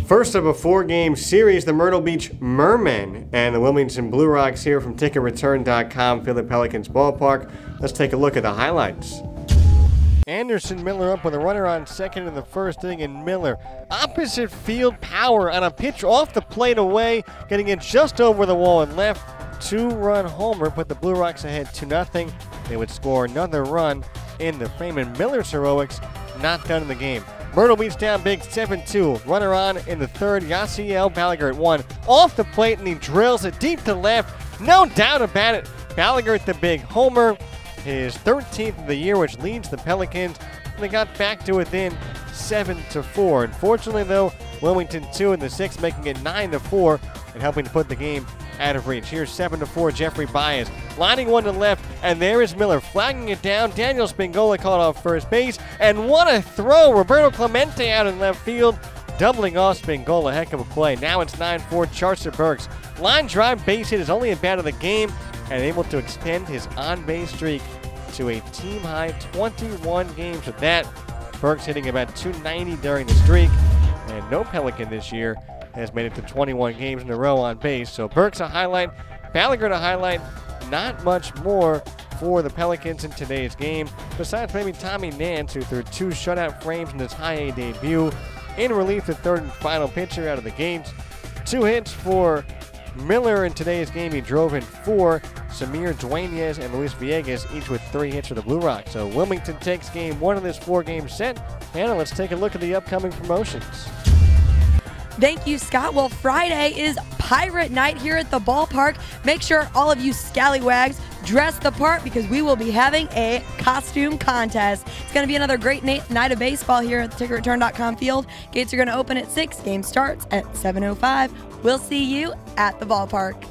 First of a 4-game series, the Myrtle Beach Mermen and the Wilmington Blue Rocks here from TicketReturn.com, Philly Pelicans Ballpark. Let's take a look at the highlights. Anderson Miller up with a runner on second in the first inning, and Miller opposite field power on a pitch off the plate away, getting it just over the wall and left. 2-run homer put the Blue Rocks ahead 2-0. They would score another run in the frame, and Miller's heroics not done in the game. Myrtle Beach down big 7-2. Runner on in the third. Yasiel Balaguer at 1. Off the plate, and he drills it deep to left. No doubt about it. Balaguer the big homer. His 13th of the year, which leads the Pelicans. And they got back to within 7-4. Unfortunately, though, Wilmington 2 in the 6th, making it 9-4 and helping to put the game out of reach. Here's 7-4, Jeffrey Baez lining one to left, and there is Miller flagging it down. Daniel Spingola caught off first base, and what a throw! Roberto Clemente out in left field, doubling off Spingola. Heck of a play. Now it's 9-4, Charcer Burks. Line drive base hit is only a bat of the game, and able to extend his on-base streak to a team-high 21 games. With that, Burks hitting about .290 during the streak, and no Pelican this year has made it to 21 games in a row on base. So Burks a highlight, Balaguer a highlight. Not much more for the Pelicans in today's game, besides maybe Tommy Nance, who threw 2 shutout frames in his high A debut. In relief, the third and final pitcher out of the gates. 2 hits for Miller in today's game. He drove in 4. Samir Dueñas and Luis Villegas each with 3 hits for the Blue Rocks. So Wilmington takes game 1 of this 4-game set. Hannah, let's take a look at the upcoming promotions. Thank you, Scott. Well, Friday is Pirate Night here at the ballpark. Make sure all of you scallywags dress the part, because we will be having a costume contest. It's going to be another great night of baseball here at the TicketReturn.com field. Gates are going to open at 6. Game starts at 7:05. We'll see you at the ballpark.